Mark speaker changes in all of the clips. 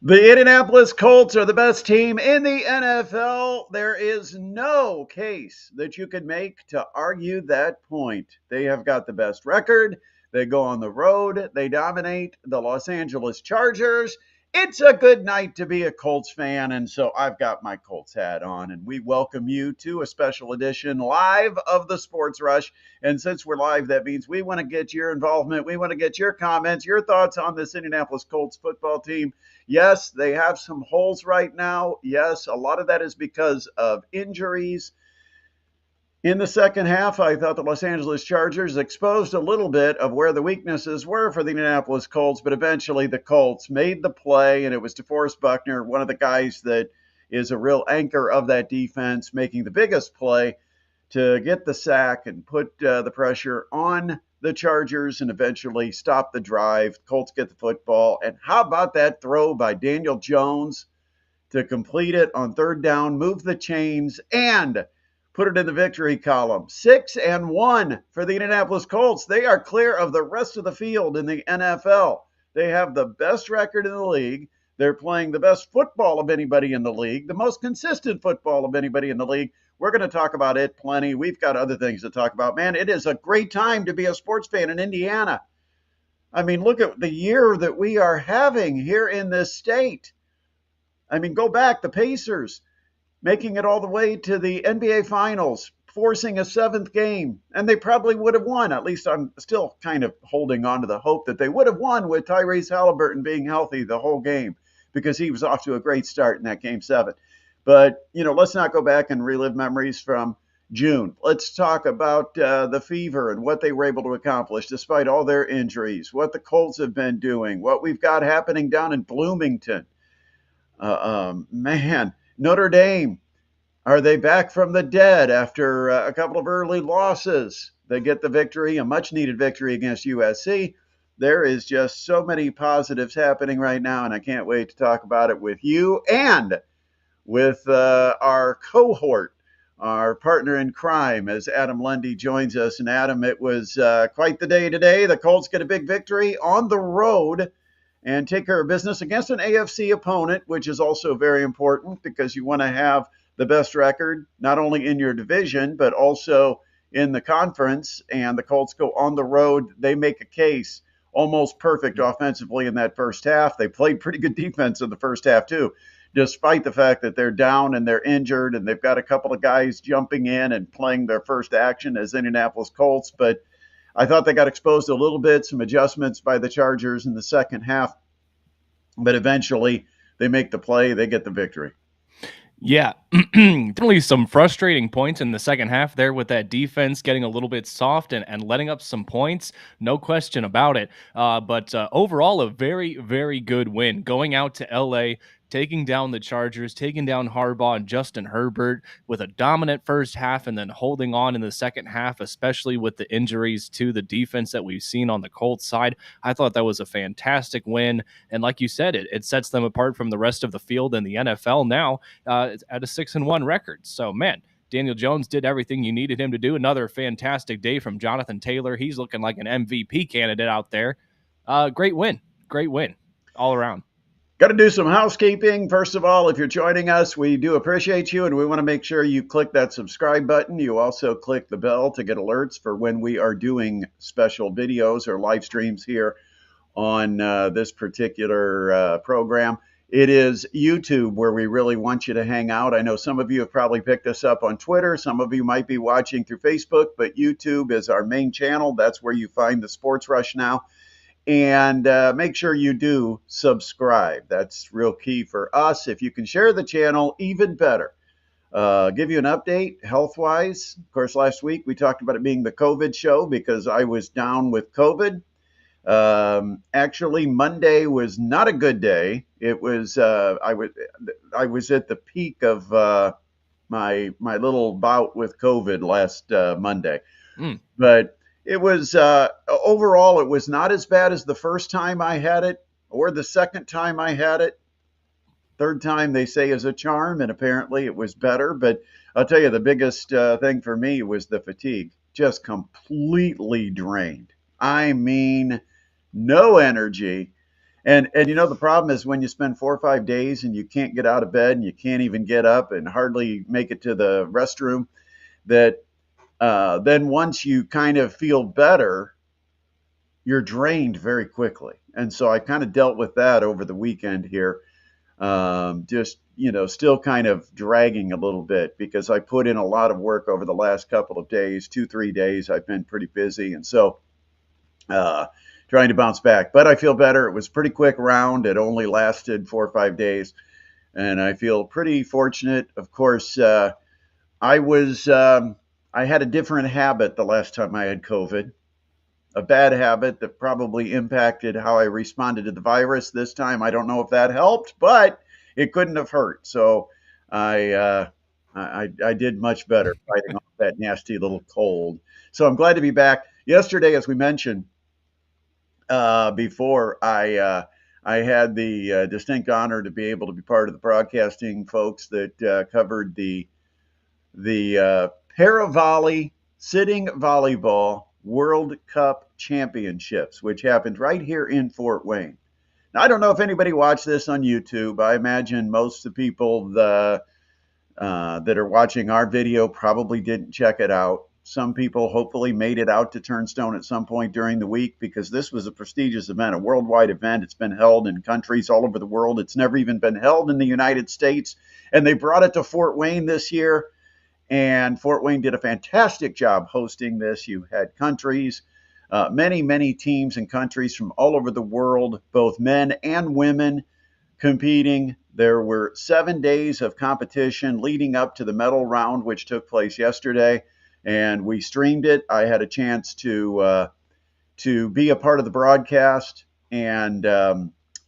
Speaker 1: The Indianapolis Colts are the best team in the NFL. There is no case that you could make to argue that point. They have got the best record. They go on the road. They dominate the Los Angeles Chargers. It's a good night to be a Colts fan, and so I've got my Colts hat on, and we welcome you to a special edition live of the Sports Rush. And since we're live, that means we want to get your involvement. We want to get your comments, your thoughts on this Indianapolis Colts football team. Yes, they have some holes right now. Yes, a lot of that is because of injuries. In the second half, I thought the Los Angeles Chargers exposed a little bit of where the weaknesses were for the Indianapolis Colts, but eventually the Colts made the play, and it was DeForest Buckner, one of the guys that is a real anchor of that defense, making the biggest play to get the sack and put the pressure on the Chargers and eventually stop the drive. Colts get the football. And how about that throw by Daniel Jones to complete it on third down, move the chains, and put it in the victory column? 6-1 for the Indianapolis Colts. They are clear of the rest of the field in the NFL. They have the best record in the league. They're playing the best football of anybody in the league, the most consistent football of anybody in the league. We're going to talk about it plenty. We've got other things to talk about. Man, it is a great time to be a sports fan in Indiana. I mean, look at the year that we are having here in this state. I mean, go back, the Pacers making it all the way to the NBA Finals, forcing a seventh game, and they probably would have won. At least I'm still kind of holding on to the hope that they would have won with Tyrese Halliburton being healthy the whole game, because he was off to a great start in that game 7. But, let's not go back and relive memories from June. Let's talk about the Fever and what they were able to accomplish despite all their injuries, what the Colts have been doing, what we've got happening down in Bloomington. Man, Notre Dame, are they back from the dead after a couple of early losses? They get the victory, a much-needed victory against USC. There is just so many positives happening right now, and I can't wait to talk about it with you and with our cohort, our partner in crime, as Adam Lundy joins us. And Adam, it was quite the day today. The Colts get a big victory on the road and take care of business against an AFC opponent, which is also very important because you want to have the best record, not only in your division, but also in the conference. And the Colts go on the road. They make a case, almost perfect offensively in that first half. They played pretty good defense in the first half, too, despite the fact that they're down and they're injured and they've got a couple of guys jumping in and playing their first action as Indianapolis Colts. But I thought they got exposed a little bit, some adjustments by the Chargers in the second half. But eventually they make the play, they get the victory.
Speaker 2: Yeah, definitely some frustrating points in the second half there with that defense getting a little bit soft and letting up some points. No question about it. But overall, a very, very good win. Going out to LA, taking down the Chargers, taking down Harbaugh and Justin Herbert with a dominant first half and then holding on in the second half, especially with the injuries to the defense that we've seen on the Colts side. I thought that was a fantastic win. And like you said, it sets them apart from the rest of the field in the NFL now at a 6-1 record. So, man, Daniel Jones did everything you needed him to do. Another fantastic day from Jonathan Taylor. He's looking like an MVP candidate out there. Great win all around.
Speaker 1: Got to do some housekeeping. First of all, if you're joining us, we do appreciate you, and we want to make sure you click that subscribe button. You also click the bell to get alerts for when we are doing special videos or live streams here on this particular program. It is YouTube where we really want you to hang out. I know some of you have probably picked us up on Twitter. Some of you might be watching through Facebook, but YouTube is our main channel. That's where you find the Sports Rush now. And make sure you do subscribe. That's real key for us. If you can share the channel, even better. Give you an update health-wise. Of course, last week we talked about it being the COVID show because I was down with COVID. Actually, Monday was not a good day. It was I was at the peak of my little bout with COVID last Monday, but it was overall it was not as bad as the first time I had it or the second time I had it. Third time they say is a charm, and apparently it was better. But I'll tell you, the biggest thing for me was the fatigue. Just completely drained. I mean, no energy. And the problem is when you spend 4 or 5 days and you can't get out of bed and you can't even get up and hardly make it to the restroom, that then once you kind of feel better, you're drained very quickly. And so I kind of dealt with that over the weekend here. Just, still kind of dragging a little bit because I put in a lot of work over the last couple of days, 2, 3 days. I've been pretty busy. And so, uh, trying to bounce back. But I feel better. It was a pretty quick round. It only lasted 4 or 5 days. And I feel pretty fortunate. Of course, I was, I had a different habit the last time I had COVID, a bad habit that probably impacted how I responded to the virus this time. I don't know if that helped, but it couldn't have hurt. So I I did much better fighting off that nasty little cold. So I'm glad to be back. Yesterday, as we mentioned before, I had the distinct honor to be able to be part of the broadcasting folks that covered the Paravolley Sitting Volleyball World Cup Championships, which happened right here in Fort Wayne. Now, I don't know if anybody watched this on YouTube. I imagine most of the people that are watching our video probably didn't check it out. Some people hopefully made it out to Turnstone at some point during the week because this was a prestigious event, a worldwide event. It's been held in countries all over the world. It's never even been held in the United States. And they brought it to Fort Wayne this year. And Fort Wayne did a fantastic job hosting this. You had countries, many, many teams and countries from all over the world, both men and women, competing. There were 7 days of competition leading up to the medal round, which took place yesterday, and we streamed it. I had a chance to be a part of the broadcast and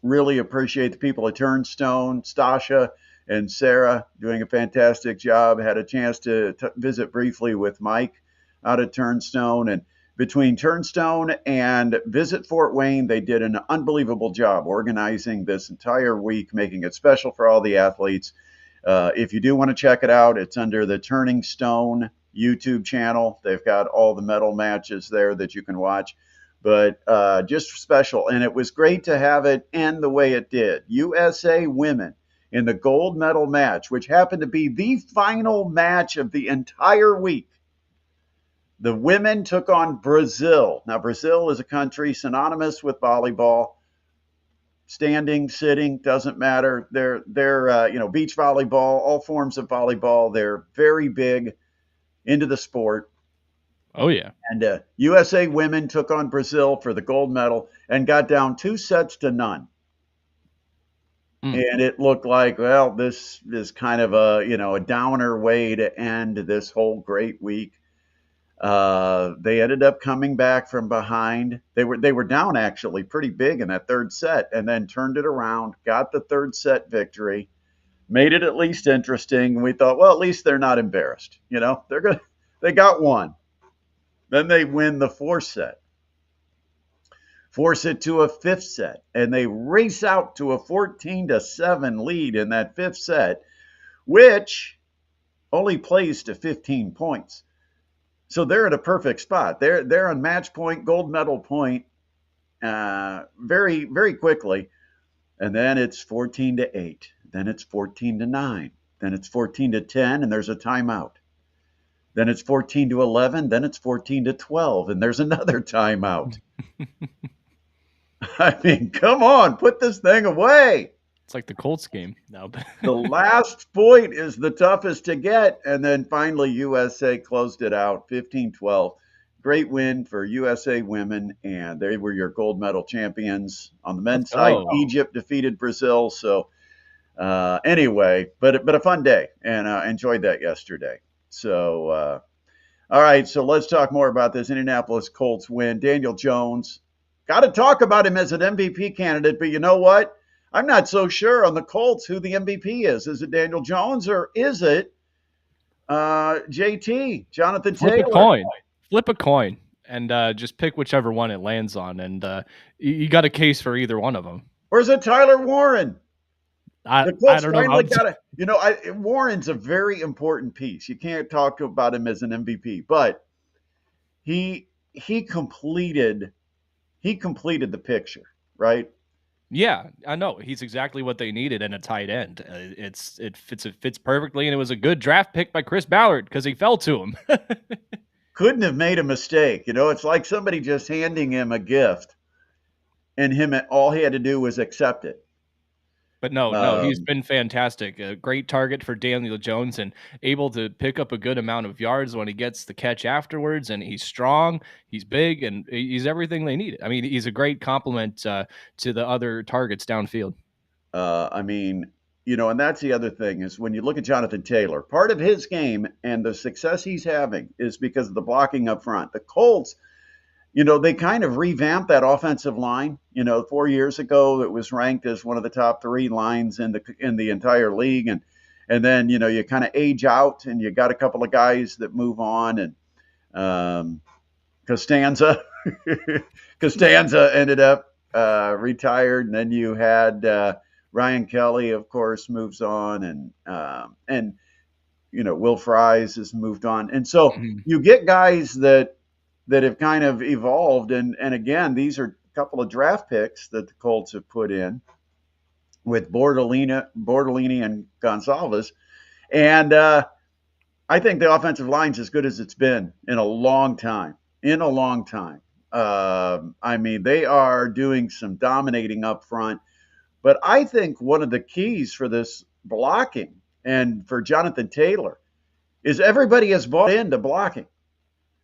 Speaker 1: really appreciate the people at Turnstone, Stasha and Sarah doing a fantastic job. Had a chance to visit briefly with Mike out at Turnstone. And between Turnstone and Visit Fort Wayne, they did an unbelievable job organizing this entire week, making it special for all the athletes. If you do want to check it out, it's under the Turning Stone YouTube channel. They've got all the medal matches there that you can watch. But just special. And it was great to have it end the way it did. USA women in the gold medal match, which happened to be the final match of the entire week. The women took on Brazil. Now, Brazil is a country synonymous with volleyball. Standing, sitting, doesn't matter. They're beach volleyball, all forms of volleyball. They're very big into the sport.
Speaker 2: Oh yeah.
Speaker 1: And USA women took on Brazil for the gold medal and got down 2 sets to none.
Speaker 2: Mm.
Speaker 1: And it looked like, well, this is kind of a downer way to end this whole great week. They ended up coming back from behind. They were down actually pretty big in that third set, and then turned it around, got the third set victory, made it at least interesting. We thought, well, at least they're not embarrassed. They got one. Then they win the fourth set, force it to a fifth set, and they race out to a 14-7 lead in that fifth set, which only plays to 15 points. So they're at a perfect spot. They're on match point, gold medal point, very very quickly, and then it's 14-8. Then it's 14-9. Then it's 14-10, and there's a timeout. Then it's 14-11. Then it's 14-12, and there's another timeout. I mean, come on, put this thing away.
Speaker 2: It's like the Colts game now.
Speaker 1: The last point is the toughest to get. And then finally, USA closed it out 15-12. Great win for USA women, and they were your gold medal champions. On the men's side, Egypt defeated Brazil. So anyway, but a fun day, and enjoyed that yesterday. So all right, so let's talk more about this Indianapolis Colts win. Daniel Jones, got to talk about him as an MVP candidate, but you know what? I'm not so sure on the Colts who the MVP is. Is it Daniel Jones or is it JT, Jonathan Taylor?
Speaker 2: Flip a coin, and just pick whichever one it lands on, and you got a case for either one of them.
Speaker 1: Or is it Tyler Warren?
Speaker 2: The Colts finally
Speaker 1: got it. Warren's a very important piece. You can't talk about him as an MVP, but he completed the picture, right?
Speaker 2: Yeah, I know. He's exactly what they needed in a tight end. It fits perfectly, and it was a good draft pick by Chris Ballard because he fell to him.
Speaker 1: Couldn't have made a mistake. It's like somebody just handing him a gift, and him all he had to do was accept it.
Speaker 2: But no, he's
Speaker 1: Um,
Speaker 2: been fantastic. A great target for Daniel Jones and able to pick up a good amount of yards when he gets the catch afterwards. And he's strong, he's big, and he's everything they needed. I mean, he's a great complement to the other targets downfield.
Speaker 1: I mean, and that's the other thing is when you look at Jonathan Taylor, part of his game and the success he's having is because of the blocking up front. The Colts, they kind of revamped that offensive line. 4 years ago, it was ranked as one of the top three lines in the entire league, and then you kind of age out, and you got a couple of guys that move on, and Costanza, Costanza ended up retired, and then you had Ryan Kelly, of course, moves on, and Will Fries has moved on, and so
Speaker 2: Mhm.
Speaker 1: you get guys that have kind of evolved. And again, these are a couple of draft picks that the Colts have put in with Bortolini and Gonzalez. And I think the offensive line's as good as it's been in a long time. In a long time. I mean, they are doing some dominating up front. But I think one of the keys for this blocking and for Jonathan Taylor is everybody has bought into blocking.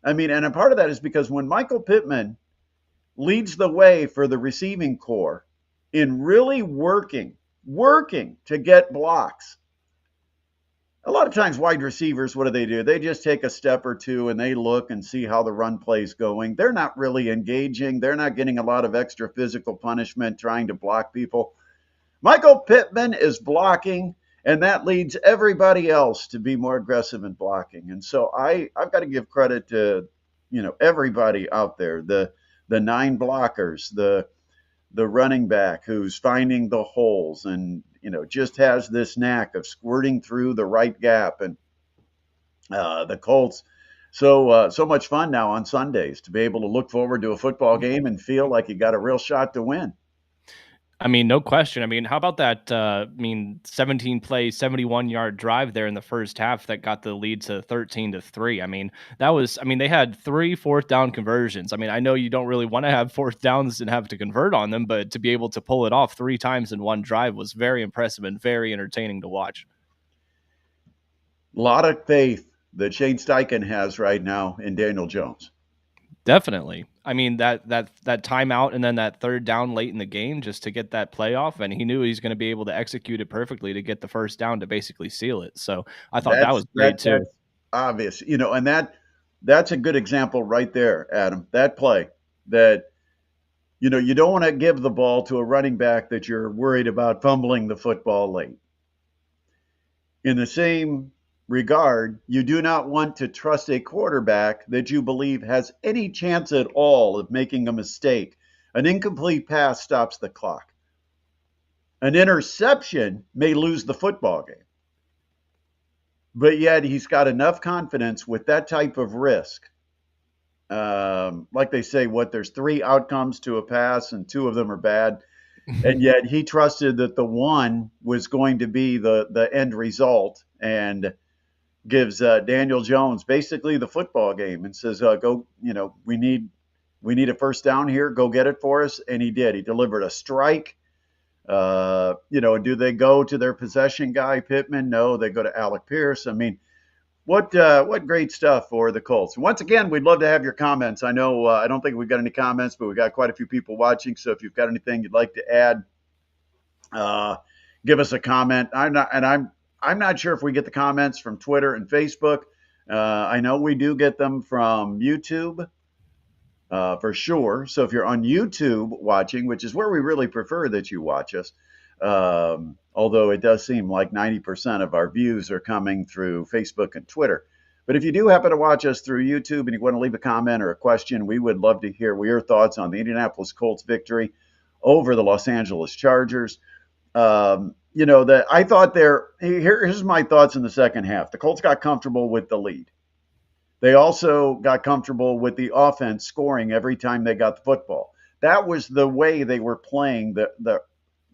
Speaker 1: I mean, and a part of that is because when Michael Pittman leads the way for the receiving corps in really working to get blocks. A lot of times, wide receivers, what do? They just take a step or two and they look and see how the run play's going. They're not really engaging. They're not getting a lot of extra physical punishment trying to block people. Michael Pittman is blocking, and that leads everybody else to be more aggressive in blocking. And so I've got to give credit to everybody out there, the nine blockers, the running back who's finding the holes and just has this knack of squirting through the right gap. And the Colts, so much fun now on Sundays to be able to look forward to a football game and feel like you got a real shot to win.
Speaker 2: I mean, no question. I mean, how about that? 17 play, 71-yard drive there in the first half that got the lead to 13-3. I mean, that was, I mean, they had 3 fourth down conversions. I mean, I know you don't really want to have fourth downs and have to convert on them, but to be able to pull it off 3 times in one drive was very impressive and very entertaining to watch.
Speaker 1: A lot of faith that Shane Steichen has right now in Daniel Jones.
Speaker 2: Definitely. I mean, that timeout and then that third down late in the game just to get that playoff, and he knew he's going to be able to execute it perfectly to get the first down to basically seal it. So I thought that
Speaker 1: That's
Speaker 2: was great too.
Speaker 1: that's obvious, and that's a good example right there, Adam. That play that you don't want to give the ball to a running back that you're worried about fumbling the football late. In the same regard, you do not want to trust a quarterback that you believe has any chance at all of making a mistake. An incomplete pass stops the clock. An interception may lose the football game. But yet he's got enough confidence with that type of risk. Like they say, there's 3 outcomes to a pass, and 2 of them are bad. And yet he trusted that the one was going to be the end result, and gives Daniel Jones basically the football game and says, "Go, we need a first down here. Go get it for us." And he did. He delivered a strike. Do they go to their possession guy Pittman? No, they go to Alec Pierce. I mean, what great stuff for the Colts. Once again, we'd love to have your comments. I know I don't think we've got any comments, but we got quite a few people watching. So if you've got anything you'd like to add, uh, give us a comment. I'm not sure if we get the comments from Twitter and Facebook. I know we do get them from YouTube for sure. So if you're on YouTube watching, which is where we really prefer that you watch us, although it does seem like 90% of our views are coming through Facebook and Twitter. But if you do happen to watch us through YouTube and you want to leave a comment or a question, we would love to hear your thoughts on the Indianapolis Colts victory over the Los Angeles Chargers. That I thought here's my thoughts in the second half. The Colts got comfortable with the lead. They also got comfortable with the offense scoring every time they got the football. That was the way they were playing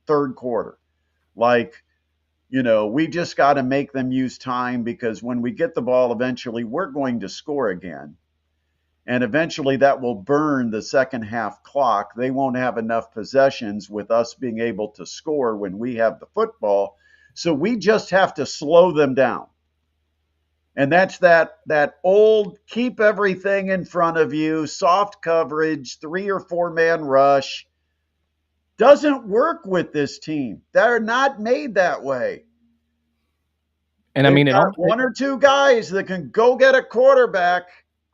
Speaker 1: third quarter. Like, we just got to make them use time because when we get the ball, eventually we're going to score again. And eventually that will burn the second half clock. They won't have enough possessions with us being able to score when we have the football. So we just have to slow them down. And that's that old keep everything in front of you, soft coverage, 3 or 4 man rush. Doesn't work with this team. They're not made that way.
Speaker 2: And I
Speaker 1: They've
Speaker 2: mean,
Speaker 1: got one or two guys that can go get a quarterback.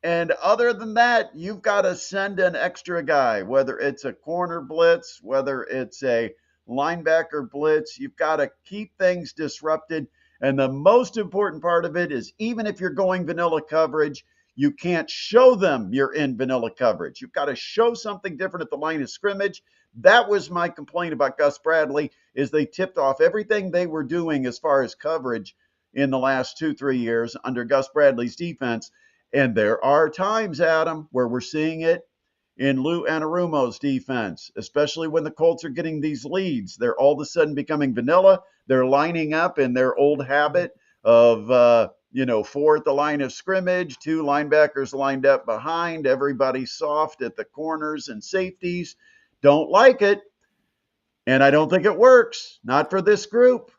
Speaker 1: And other than that, you've got to send an extra guy, whether it's a corner blitz, whether it's a linebacker blitz. You've got to keep things disrupted. And the most important part of it is even if you're going vanilla coverage, you can't show them you're in vanilla coverage. You've got to show something different at the line of scrimmage. That was my complaint about Gus Bradley, is they tipped off everything they were doing as far as coverage in the last 2-3 years under Gus Bradley's defense. And there are times, Adam, where we're seeing it in Lou Anarumo's defense, especially when the Colts are getting these leads. They're all of a sudden becoming vanilla. They're lining up in their old habit of, 4 at the line of scrimmage, 2 linebackers lined up behind, everybody soft at the corners and safeties. Don't like it. And I don't think it works. Not for this group.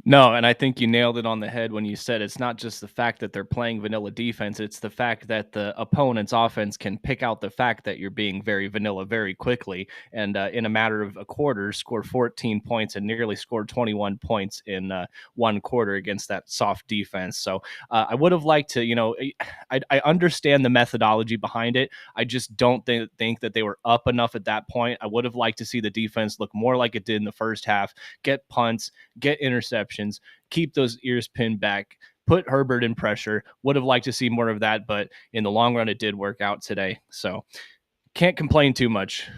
Speaker 2: No, and I think you nailed it on the head when you said it's not just the fact that they're playing vanilla defense, it's the fact that the opponent's offense can pick out the fact that you're being very vanilla very quickly, and in a matter of a quarter, score 14 points and nearly scored 21 points in one quarter against that soft defense. So I would have liked to, I understand the methodology behind it. I just don't think that they were up enough at that point. I would have liked to see the defense look more like it did in the first half, get punts, get interceptions, keep those ears pinned back, put Herbert in pressure. Would have liked to see more of that, but in the long run, it did work out today. So can't complain too much.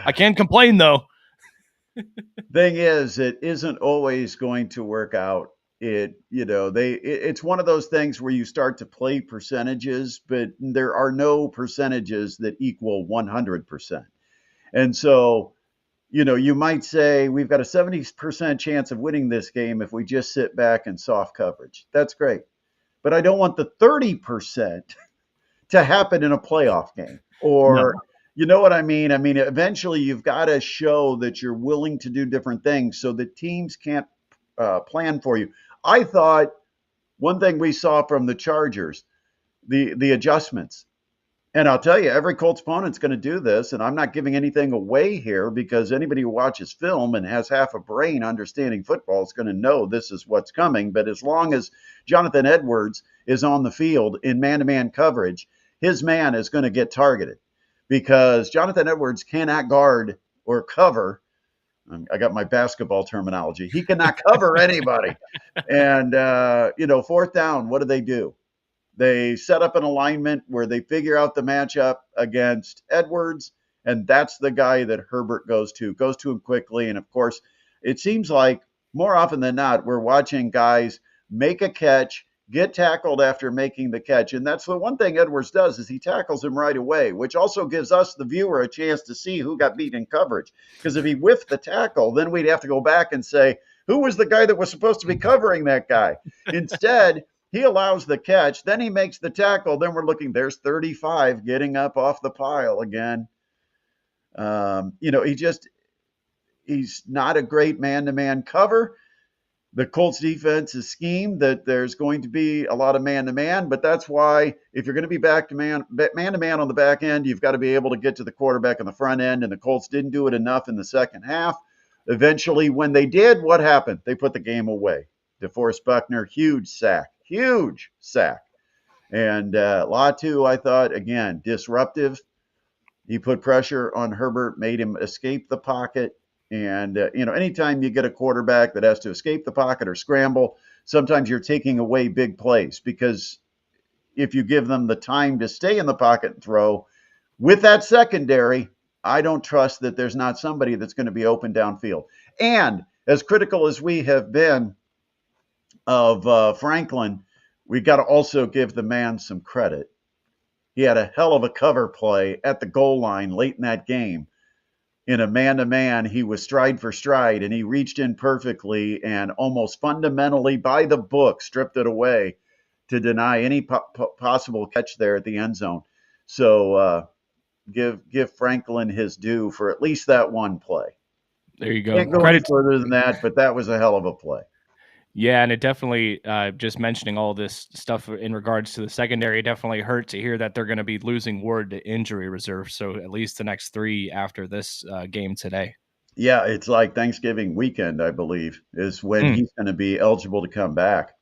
Speaker 2: I can complain though.
Speaker 1: Thing is, it isn't always going to work out. It's one of those things where you start to play percentages, but there are no percentages that equal 100%. And so, you might say we've got a 70% chance of winning this game if we just sit back and soft coverage. That's great. But I don't want the 30% to happen in a playoff game. Or,
Speaker 2: No.
Speaker 1: you know what I mean? I mean, eventually you've got to show that you're willing to do different things so that teams can't plan for you. I thought one thing we saw from the Chargers, the adjustments. And I'll tell you, every Colts opponent's going to do this, and I'm not giving anything away here because anybody who watches film and has half a brain understanding football is going to know this is what's coming. But as long as Jonathan Edwards is on the field in man-to-man coverage, his man is going to get targeted because Jonathan Edwards cannot guard or cover. I got my basketball terminology. He cannot cover anybody. And, fourth down, what do? They set up an alignment where they figure out the matchup against Edwards, and that's the guy that Herbert goes to him quickly. And of course, it seems like more often than not, we're watching guys make a catch, get tackled after making the catch. And that's the one thing Edwards does is he tackles him right away, which also gives us, the viewer, a chance to see who got beat in coverage. Because if he whiffed the tackle, then we'd have to go back and say, who was the guy that was supposed to be covering that guy? Instead, he allows the catch, then he makes the tackle, then we're looking, there's 35 getting up off the pile again. He's not a great man-to-man cover. The Colts defense is schemed that there's going to be a lot of man-to-man, but that's why if you're going to be back to man-to-man on the back end, you've got to be able to get to the quarterback on the front end, and the Colts didn't do it enough in the second half. Eventually, when they did, what happened? They put the game away. DeForest Buckner, huge sack. And Latu, I thought, again, disruptive. He put pressure on Herbert, made him escape the pocket. And, anytime you get a quarterback that has to escape the pocket or scramble, sometimes you're taking away big plays because if you give them the time to stay in the pocket and throw, with that secondary, I don't trust that there's not somebody that's going to be open downfield. And as critical as we have been of Franklin, we got to also give the man some credit. He had a hell of a cover play at the goal line late in that game in a man-to-man, he was stride for stride, and he reached in perfectly and almost fundamentally by the book stripped it away to deny any possible catch there at the end zone. So give Franklin his due for at least that one play.
Speaker 2: There you go.
Speaker 1: Can't go any
Speaker 2: Credit.
Speaker 1: further than that, but that was a hell of a play.
Speaker 2: Yeah, and it definitely just mentioning all this stuff in regards to the secondary definitely hurt to hear that they're going to be losing Ward to injury reserve. So at least the next 3 after this game today.
Speaker 1: Yeah, it's like Thanksgiving weekend, I believe, is when
Speaker 2: Mm.
Speaker 1: he's going to be eligible to come back.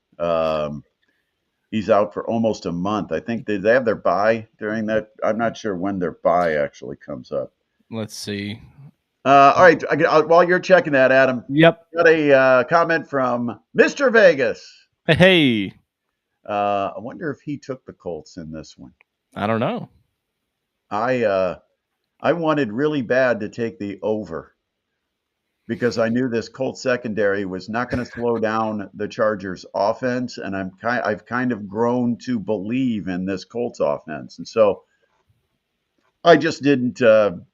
Speaker 1: He's out for almost a month. I think they have their bye during that. I'm not sure when their bye actually comes up.
Speaker 2: Let's see.
Speaker 1: All right, while you're checking that, Adam,
Speaker 2: Yep.
Speaker 1: got a comment from Mr. Vegas.
Speaker 2: Hey,
Speaker 1: I wonder if he took the Colts in this one.
Speaker 2: I don't know.
Speaker 1: I wanted really bad to take the over because I knew this Colts secondary was not going to slow down the Chargers offense, and I've kind of grown to believe in this Colts offense, and so I just didn't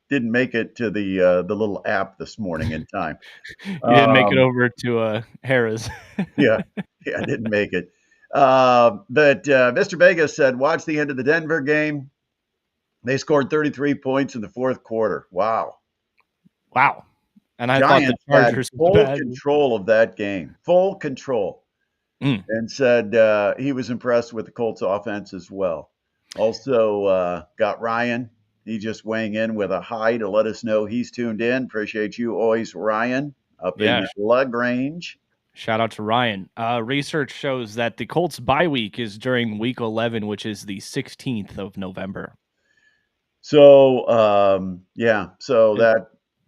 Speaker 1: make it to the little app this morning in time.
Speaker 2: You didn't make it
Speaker 1: Um,
Speaker 2: over to Harrah's.
Speaker 1: yeah, yeah, I didn't make it. But Mr. Vegas said, watch the end of the Denver game. They scored 33 points in the fourth quarter. Wow.
Speaker 2: Wow. And I thought the
Speaker 1: Giants had
Speaker 2: Chargers was
Speaker 1: full
Speaker 2: bad.
Speaker 1: control of that game, full control,
Speaker 2: Mm,
Speaker 1: and said he was impressed with the Colts offense as well. Also got Ryan. He just weighing in with a hi to let us know he's tuned in. Appreciate you always, Ryan, up in
Speaker 2: yeah.
Speaker 1: LaGrange.
Speaker 2: Shout out to Ryan. Research shows that the Colts bye week is during week 11, which is the 16th of November.
Speaker 1: So yeah, so
Speaker 2: It-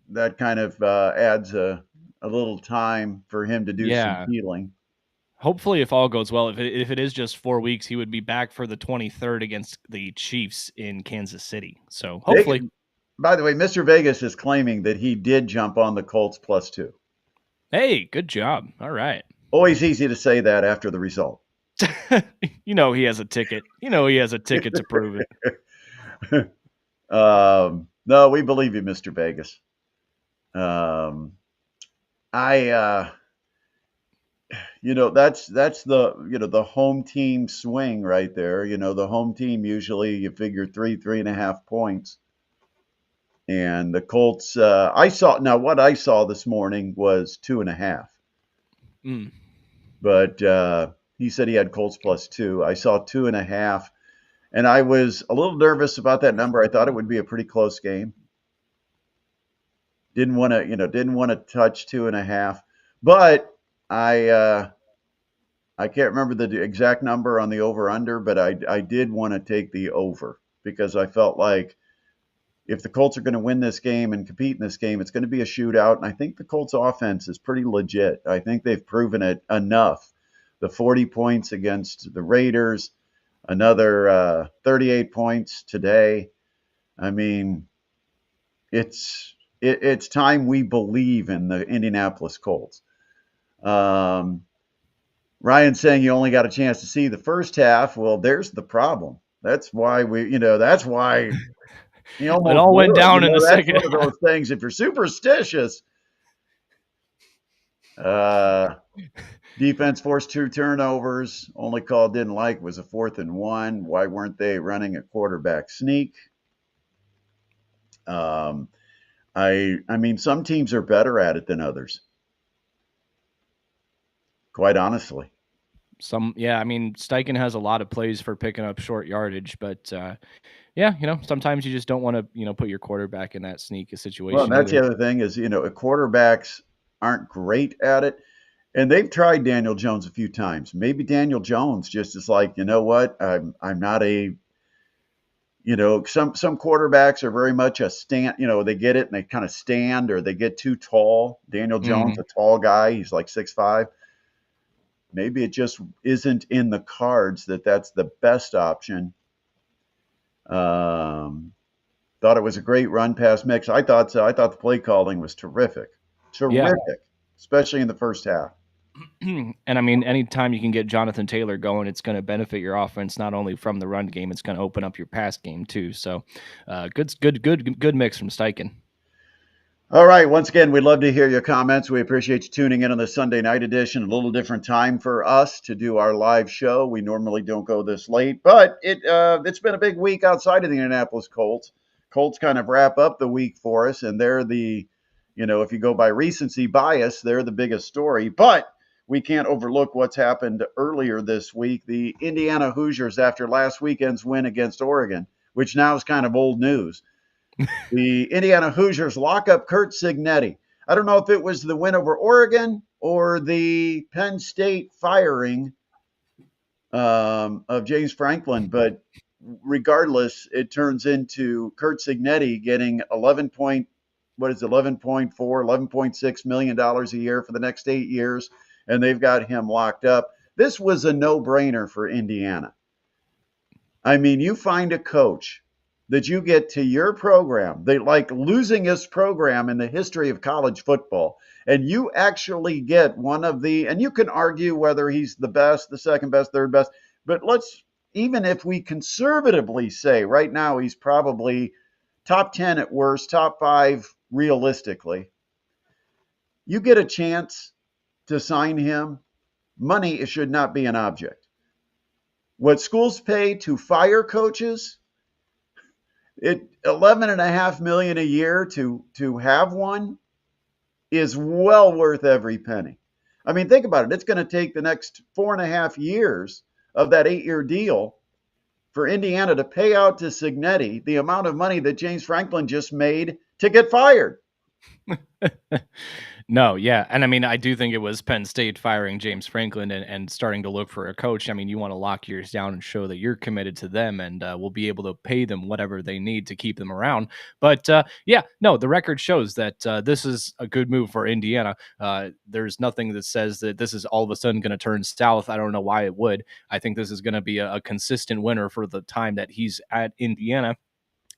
Speaker 1: that kind of adds a little time for him to do some
Speaker 2: yeah.
Speaker 1: healing.
Speaker 2: Hopefully, if all goes well, if it is just 4 weeks, he would be back for the 23rd against the Chiefs in Kansas City. So hopefully.
Speaker 1: By the way, Mr. Vegas is claiming that he did jump on the Colts +2.
Speaker 2: Hey, good job. All right.
Speaker 1: Always easy to say that after the result.
Speaker 2: You know he has a ticket. You know he has a ticket to prove it.
Speaker 1: No, we believe you, Mr. Vegas. I that's the home team swing right there. The home team usually you figure 3.5 points. And the Colts, what I saw this morning was 2.5.
Speaker 2: Mm.
Speaker 1: But he said he had Colts +2. I saw 2.5, and I was a little nervous about that number. I thought it would be a pretty close game. Didn't want to touch 2.5, but I can't remember the exact number on the over under, but I did want to take the over because I felt like if the Colts are going to win this game and compete in this game, it's going to be a shootout. And I think the Colts offense is pretty legit. I think they've proven it enough. The 40 points against the Raiders, another 38 points today. I mean, it's time we believe in the Indianapolis Colts. Ryan saying you only got a chance to see the first half. Well, there's the problem. That's why that's why he
Speaker 2: It
Speaker 1: almost
Speaker 2: all went
Speaker 1: blew it.
Speaker 2: down in the
Speaker 1: That's
Speaker 2: second
Speaker 1: one of
Speaker 2: half.
Speaker 1: those things. If you're superstitious, uh, defense forced 2 turnovers. Only call didn't like was a 4th and 1. Why weren't they running a quarterback sneak? Um, I mean, some teams are better at it than others. Quite honestly.
Speaker 2: I mean, Steichen has a lot of plays for picking up short yardage, but yeah, sometimes you just don't want to, put your quarterback in that sneak
Speaker 1: Well, and
Speaker 2: situation
Speaker 1: that's
Speaker 2: either.
Speaker 1: the other thing is, quarterbacks aren't great at it. And they've tried Daniel Jones a few times. Maybe Daniel Jones just is like, you know what? I'm not a some quarterbacks are very much a stand, they get it and they kind of stand or they get too tall. Daniel Jones,
Speaker 2: Mhm.
Speaker 1: a tall guy, he's like 6'5". Maybe it just isn't in the cards that that's the best option. Um, Thought it was a great run pass mix. I thought so. I thought the play calling was terrific.
Speaker 2: Yeah.
Speaker 1: Terrific, especially in the first half.
Speaker 2: And I mean, anytime you can get Jonathan Taylor going, it's going to benefit your offense not only from the run game, it's going to open up your pass game too. So, good mix from Steichen.
Speaker 1: All right. Once again, we'd love to hear your comments. We appreciate you tuning in on the Sunday night edition. A little different time for us to do our live show. We normally don't go this late, but it's been a big week outside of the Indianapolis Colts. Colts kind of wrap up the week for us, and they're if you go by recency bias, they're the biggest story. But we can't overlook what's happened earlier this week. The Indiana Hoosiers, after last weekend's win against Oregon, which now is kind of old news, the Indiana Hoosiers lock up Curt Cignetti. I don't know if it was the win over Oregon or the Penn State firing of James Franklin, but regardless, it turns into Curt Cignetti getting 11.6 million dollars a year for the next 8 years, and they've got him locked up. This was a no-brainer for Indiana. I mean, you find a coach that you get to your program, they like losingest program in the history of college football, and you actually get one of the, and you can argue whether he's the best, the second best, third best, but even if we conservatively say right now he's probably top 10 at worst, top five realistically, you get a chance to sign him. Money should not be an object. What schools pay to fire coaches, it 11.5 million a year to have one is well worth every penny. I mean, think about it. It's going to take the next 4.5 years of that 8-year deal for Indiana to pay out to Cignetti the amount of money that James Franklin just made to get fired.
Speaker 2: No, yeah. And I mean, I do think it was Penn State firing James Franklin and starting to look for a coach. I mean, you want to lock yours down and show that you're committed to them, and we'll be able to pay them whatever they need to keep them around. But yeah, no, the record shows that this is a good move for Indiana. There's nothing that says that this is all of a sudden going to turn south. I don't know why it would. I think this is going to be a consistent winner for the time that he's at Indiana.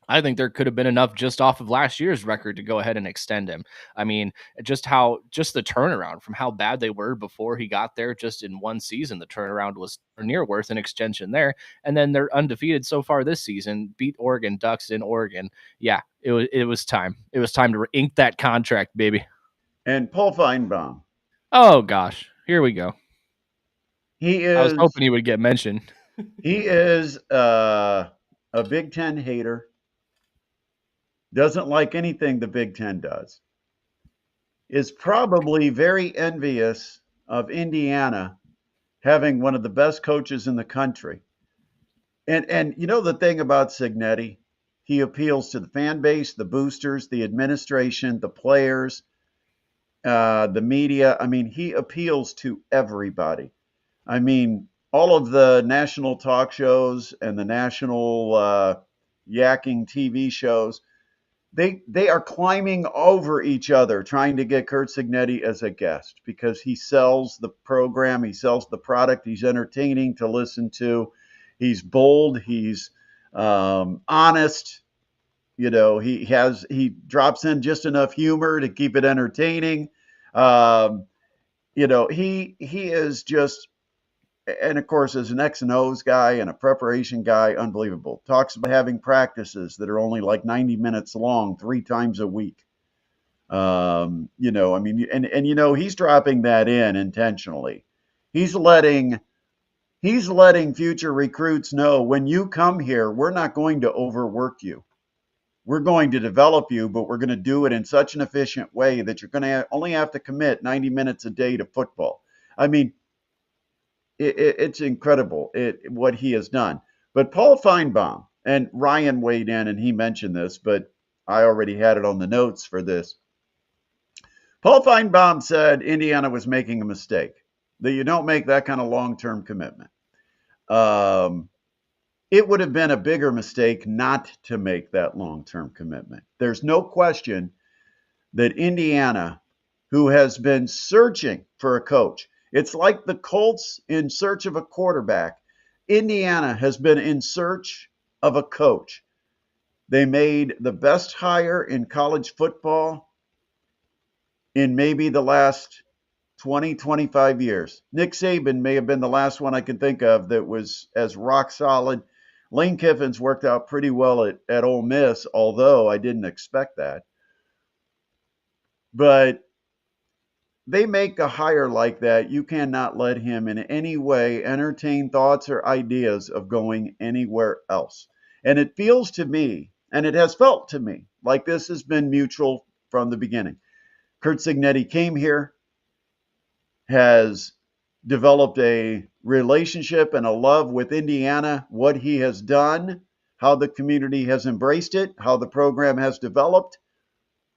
Speaker 2: I think there could have been enough just off of last year's record to go ahead and extend him. I mean, just the turnaround from how bad they were before he got there, just in one season, the turnaround was near worth an extension there. And then they're undefeated so far this season, beat Oregon Ducks in Oregon. Yeah, it was time. It was time to ink that contract, baby.
Speaker 1: And Paul Feinbaum,
Speaker 2: Oh gosh, here we go.
Speaker 1: he
Speaker 2: I was
Speaker 1: is
Speaker 2: hoping he would get mentioned.
Speaker 1: he is a Big Ten hater. Doesn't like anything the Big Ten does. Is probably very envious of Indiana having one of the best coaches in the country. And you know the thing about Cignetti, he appeals to the fan base, the boosters, the administration, the players, the media. I mean, he appeals to everybody. I mean, all of the national talk shows and the national yakking TV shows, they are climbing over each other trying to get Curt Cignetti as a guest because he sells the program, he sells the product, he's entertaining to listen to, he's bold, he's honest. He drops in just enough humor to keep it entertaining. Um, he is just, and of course, as an X and O's guy and a preparation guy, unbelievable. Talks about having practices that are only like 90 minutes long 3 times a week. I mean, and he's dropping that in intentionally. He's letting he's letting future recruits know when you come here, we're not going to overwork you. We're going to develop you, but we're going to do it in such an efficient way that you're going to only have to commit 90 minutes a day to football. I mean, it's incredible what he has done. But Paul Feinbaum, and Ryan weighed in and he mentioned this, but I already had it on the notes for this. Paul Feinbaum said Indiana was making a mistake, that you don't make that kind of long term commitment. Um, it would have been a bigger mistake not to make that long term commitment. There's no question that Indiana, who has been searching for a coach, it's like the Colts in search of a quarterback. Indiana has been in search of a coach. They made the best hire in college football in maybe the last 20, 25 years. Nick Saban may have been the last one I can think of that was as rock solid. Lane Kiffin's worked out pretty well at Ole Miss, although I didn't expect that. But they make a hire like that, you cannot let him in any way entertain thoughts or ideas of going anywhere else. And it feels to me, and it has felt to me, like this has been mutual from the beginning. Kurt Signetti came here, has developed a relationship and a love with Indiana, what he has done, how the community has embraced it, how the program has developed.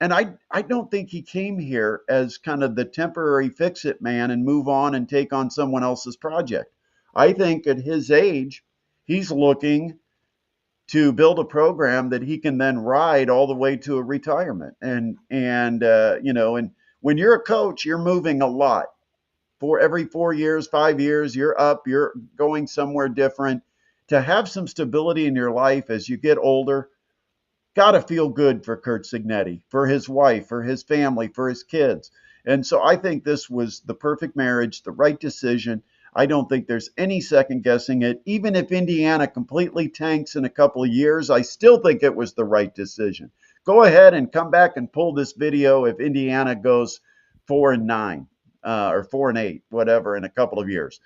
Speaker 1: And I don't think he came here as kind of the temporary fix it man and move on and take on someone else's project. I think at his age, he's looking to build a program that he can then ride all the way to a retirement. And when you're a coach, you're moving a lot. For every 4 years, 5 years, you're up, you're going somewhere different. To have some stability in your life as you get older, got to feel good for Kurt Signetti, for his wife, for his family, for his kids. And so I think this was the perfect marriage, the right decision. I don't think there's any second guessing it. Even if Indiana completely tanks in a couple of years, I still think it was the right decision. Go ahead and come back and pull this video if Indiana goes 4-9 or 4-8, whatever, in a couple of years.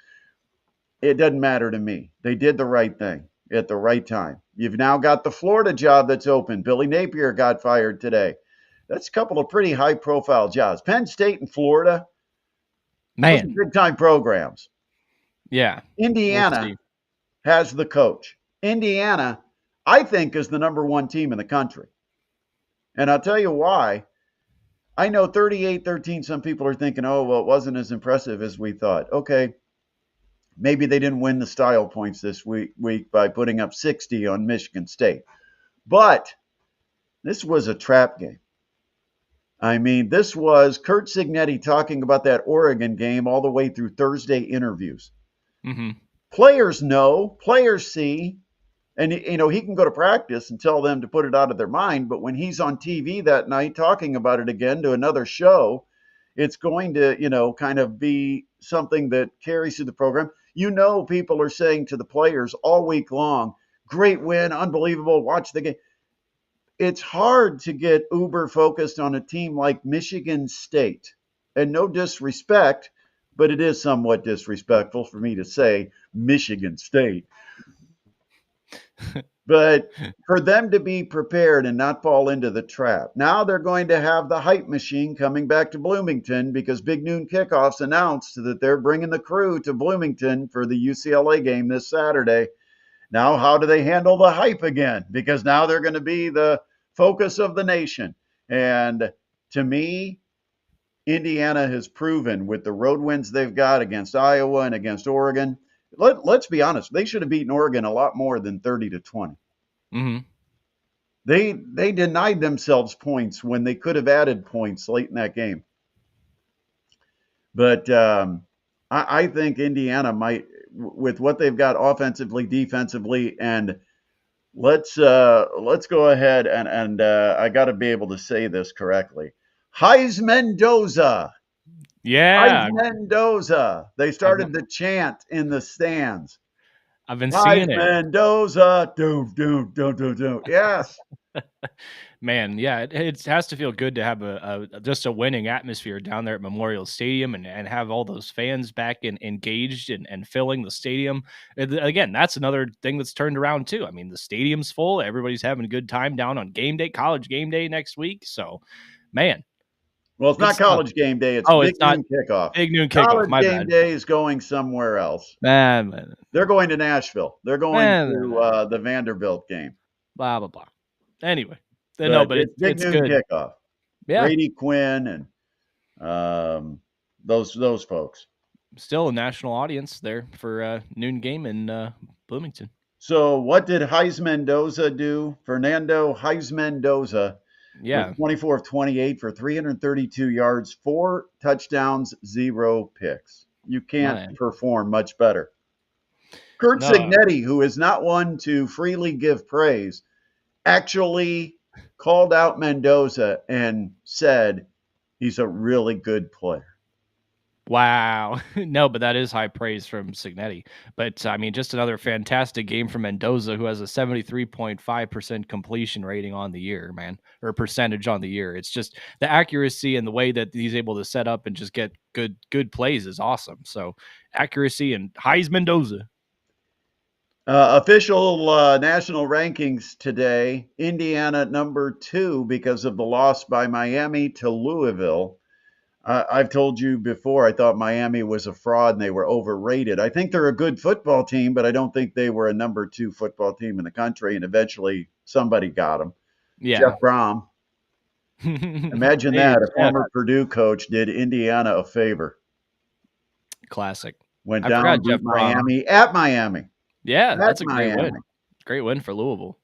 Speaker 1: It doesn't matter to me. They did the right thing at the right time. You've now got the Florida job that's open. Billy Napier got fired today. That's a couple of pretty high profile jobs. Penn State and Florida, those are
Speaker 2: Man,
Speaker 1: big time programs.
Speaker 2: yeah, we'll
Speaker 1: Indiana
Speaker 2: see.
Speaker 1: has the coach. Indiana, I think, is the number one team in the country. And I'll tell you why. I know 38-13, some people are thinking, oh, well, it wasn't as impressive as we thought. Okay, maybe they didn't win the style points this week by putting up 60 on Michigan State. But this was a trap game. I mean, this was Kurt Signetti talking about that Oregon game all the way through Thursday interviews.
Speaker 2: Hmm.
Speaker 1: Players know, players see, and he can go to practice and tell them to put it out of their mind. But when he's on TV that night talking about it again to another show, it's going to, kind of be something that carries through the program. People are saying to the players all week long, great win, unbelievable, watch the game. It's hard to get uber focused on a team like Michigan State. And no disrespect, but it is somewhat disrespectful for me to say Michigan State. But for them to be prepared and not fall into the trap. Now they're going to have the hype machine coming back to Bloomington because Big Noon Kickoffs announced that they're bringing the crew to Bloomington for the UCLA game this Saturday. Now, how do they handle the hype again? Because now they're going to be the focus of the nation. And to me, Indiana has proven with the road wins they've got against Iowa and against Oregon. Let's be honest, they should have beaten Oregon a lot more than 30-20.
Speaker 2: Hmm.
Speaker 1: They denied themselves points when they could have added points late in that game. But I think Indiana might, with what they've got offensively, defensively, and let's go ahead and I got to be able to say this correctly. Heisman-Doza.
Speaker 2: Yeah,
Speaker 1: Heisman-Doza. They
Speaker 2: I've
Speaker 1: started the chant in the stands.
Speaker 2: I've been seeing it.
Speaker 1: Heisman-Doza. Doom, doom, doom, doom, doom. Yes.
Speaker 2: Man, yeah, it has to feel good to have a just a winning atmosphere down there at Memorial Stadium and have all those fans back and engaged and filling the stadium. Again, that's another thing that's turned around too. I mean, the stadium's full. Everybody's having a good time down on game day, college game day next week. So, man,
Speaker 1: Well, it's
Speaker 2: good
Speaker 1: not
Speaker 2: stuff.
Speaker 1: college game day. It's
Speaker 2: Oh,
Speaker 1: big
Speaker 2: it's not
Speaker 1: noon kickoff.
Speaker 2: big noon kickoff.
Speaker 1: College
Speaker 2: My
Speaker 1: game
Speaker 2: bad.
Speaker 1: day is going somewhere else.
Speaker 2: Man,
Speaker 1: They're going to Nashville. They're going to
Speaker 2: man,
Speaker 1: the Vanderbilt game.
Speaker 2: blah blah blah. Anyway, no,
Speaker 1: But
Speaker 2: but
Speaker 1: it's big
Speaker 2: it's
Speaker 1: noon
Speaker 2: good.
Speaker 1: kickoff.
Speaker 2: Yeah,
Speaker 1: Brady Quinn and those folks.
Speaker 2: still a national audience there for noon game in Bloomington.
Speaker 1: So what did Heisman-Doza do? Fernando Heisman-Doza was
Speaker 2: Yeah,
Speaker 1: 24 of 28 for 332 yards, 4 touchdowns, 0 picks. You can't
Speaker 2: man.
Speaker 1: perform much better. Kurt
Speaker 2: No,
Speaker 1: Signetti, who is not one to freely give praise, actually called out Mendoza and said he's a really good player.
Speaker 2: Wow. No, but that is high praise from Signetti. But I mean, just another fantastic game from Mendoza, who has a 73.5% completion rating on the year, man, or percentage on the year. It's just the accuracy and the way that he's able to set up and just get good plays is awesome. So accuracy and highs Mendoza.
Speaker 1: Official national rankings today: Indiana number 2 because of the loss by Miami to Louisville. I've told you before, I thought Miami was a fraud and they were overrated. I think they're a good football team, but I don't think they were a number 2 football team in the country. And eventually somebody got them. Jeff
Speaker 2: Yeah.
Speaker 1: Brom. Imagine
Speaker 2: Hey,
Speaker 1: that. A
Speaker 2: yeah,
Speaker 1: former Purdue coach did Indiana a favor.
Speaker 2: classic.
Speaker 1: Went
Speaker 2: I forgot
Speaker 1: down,
Speaker 2: Jeff
Speaker 1: beat
Speaker 2: Brom.
Speaker 1: Miami at Miami.
Speaker 2: Yeah,
Speaker 1: At
Speaker 2: that's a great win.
Speaker 1: Miami.
Speaker 2: Great win for Louisville.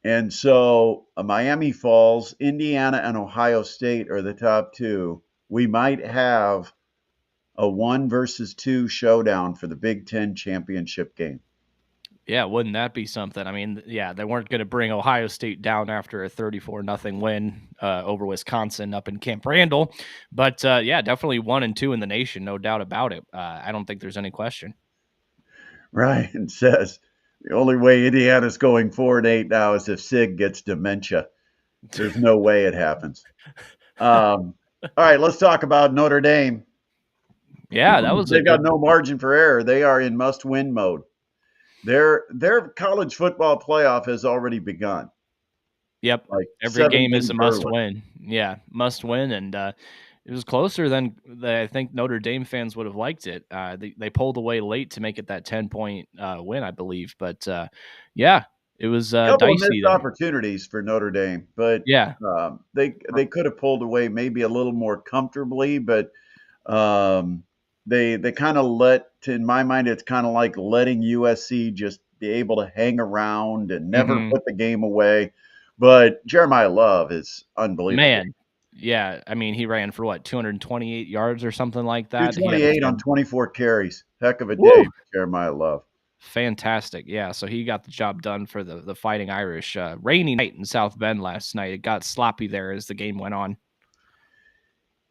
Speaker 1: And so Miami falls, Indiana and Ohio State are the top 2. We might have a 1 versus 2 showdown for the Big Ten championship game.
Speaker 2: Yeah, wouldn't that be something? I mean, yeah, they weren't going to bring Ohio State down after a 34 nothing win over Wisconsin up in Camp Randall, but yeah, definitely 1 and 2 in the nation, no doubt about it. I don't think there's any question.
Speaker 1: Ryan says the only way Indiana's going 4-8 now is if Sig gets dementia. There's no way it happens. All right, let's talk about Notre Dame.
Speaker 2: Yeah, that was a
Speaker 1: They've got
Speaker 2: good.
Speaker 1: no margin for error. They are in must-win mode. Their college football playoff has already begun,
Speaker 2: Yep,
Speaker 1: like
Speaker 2: every
Speaker 1: 7
Speaker 2: game is a
Speaker 1: games
Speaker 2: must
Speaker 1: early.
Speaker 2: win. Yeah, must win, and it was closer than I think Notre Dame fans would have liked it. They pulled away late to make it that 10-point win, I believe, but yeah, it was
Speaker 1: A couple of
Speaker 2: dicey
Speaker 1: missed
Speaker 2: there.
Speaker 1: opportunities for Notre Dame, but
Speaker 2: Yeah.
Speaker 1: they could have pulled away maybe a little more comfortably. But um, they kind of in my mind, it's kind of like letting USC just be able to hang around and never
Speaker 2: Hmm.
Speaker 1: put the game away. But Jeremiah Love is unbelievable.
Speaker 2: Man, yeah, I mean, he ran for what, 228 yards or something like that? He had a
Speaker 1: 228 on
Speaker 2: fan
Speaker 1: 24 carries. Heck of a day,
Speaker 2: Woo!
Speaker 1: Jeremiah Love.
Speaker 2: Fantastic, yeah, so he got the job done for the Fighting Irish. Rainy night in South Bend last night. It got sloppy there as the game went on.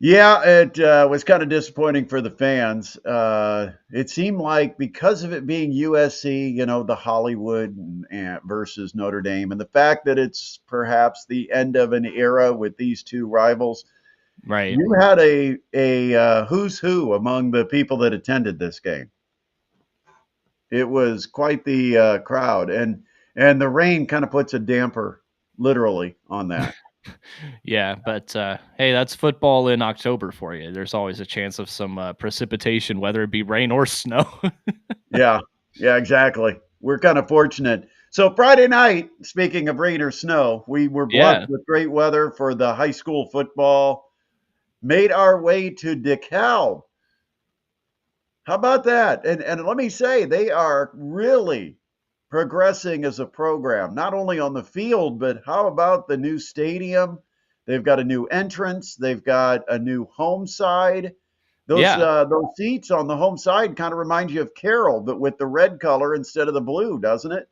Speaker 1: Yeah, it was kind of disappointing for the fans. It seemed like because of it being USC, the Hollywood versus Notre Dame, and the fact that it's perhaps the end of an era with these two rivals,
Speaker 2: Right.
Speaker 1: you had a who's who among the people that attended this game. It was quite the crowd, and the rain kind of puts a damper, literally, on that.
Speaker 2: Yeah, but, hey, that's football in October for you. There's always a chance of some, precipitation, whether it be rain or snow.
Speaker 1: Yeah, yeah, exactly. We're kind of fortunate. So Friday night, speaking of rain or snow, we were blessed
Speaker 2: Yeah.
Speaker 1: with great weather for the high school football. Made our way to DeKalb. How about that? And let me say, they are really progressing as a program, not only on the field, but how about the new stadium? They've got a new entrance. They've got a new home side.
Speaker 2: Yeah.
Speaker 1: Those seats on the home side kind of remind you of Carroll, but with the red color instead of the blue, doesn't it?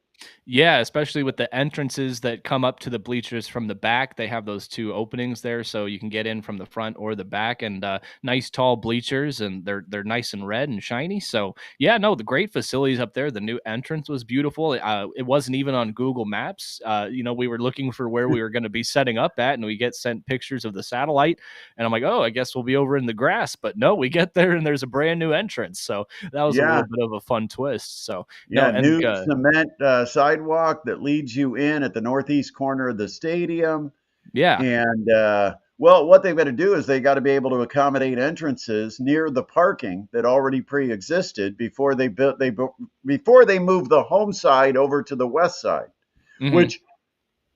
Speaker 2: Yeah, especially with the entrances that come up to the bleachers from the back. They have those 2 openings there, so you can get in from the front or the back, and, nice tall bleachers, and they're nice and red and shiny, so, yeah, no, the great facilities up there. The new entrance was beautiful. It wasn't even on Google Maps. We were looking for where we were gonna be setting up at, and we get sent pictures of the satellite, and I'm like, "Oh, I guess we'll be over in the grass," but no, we get there, and there's a brand new entrance, so that was a little
Speaker 1: Yeah,
Speaker 2: bit of a fun twist, so, no,
Speaker 1: yeah.
Speaker 2: and,
Speaker 1: New cement sidewalk that leads you in at the northeast corner of the stadium.
Speaker 2: yeah.
Speaker 1: And well, what they've got to do is they got to be able to accommodate entrances near the parking that already pre-existed before before they move the home side over to the west side,
Speaker 2: Mhm.
Speaker 1: which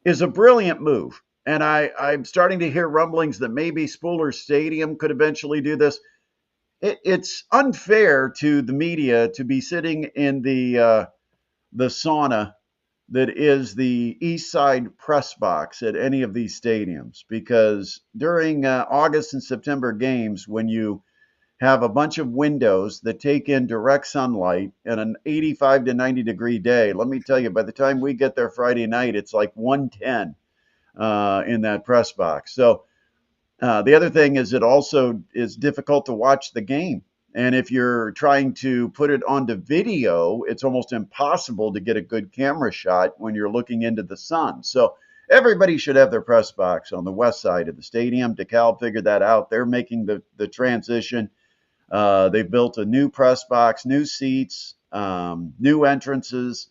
Speaker 1: is a brilliant move. And I'm starting to hear rumblings that maybe Spooler Stadium could eventually do this. It's unfair to the media to be sitting in the sauna that is the east side press box at any of these stadiums, because during August and September games, when you have a bunch of windows that take in direct sunlight and an 85 to 90 degree day, let me tell you, by the time we get there Friday night, it's like 110 in that press box. So the other thing is it also is difficult to watch the game. And if you're trying to put it onto video, it's almost impossible to get a good camera shot when you're looking into the sun. So everybody should have their press box on the west side of the stadium. DeKalb figured that out. They're making the transition. They've built a new press box, new seats, new entrances.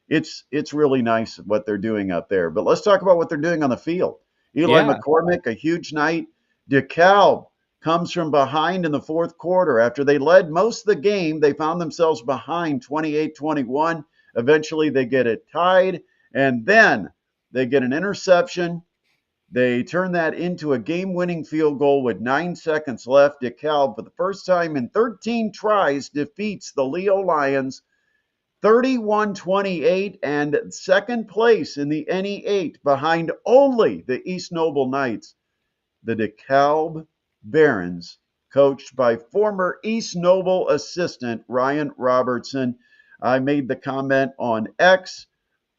Speaker 1: It's really nice what they're doing up there. But let's talk about what they're doing on the field. Eli
Speaker 2: Yeah.
Speaker 1: McCormick, a huge night. DeKalb comes from behind in the fourth quarter. After they led most of the game, they found themselves behind 28-21. Eventually, they get it tied, and then they get an interception. They turn that into a game-winning field goal with 9 seconds left. DeKalb, for the first time in 13 tries, defeats the Leo Lions 31-28 and second place in the NE8 behind only the East Noble Knights. The DeKalb Barons, coached by former East Noble assistant Ryan Robertson. I made the comment on X.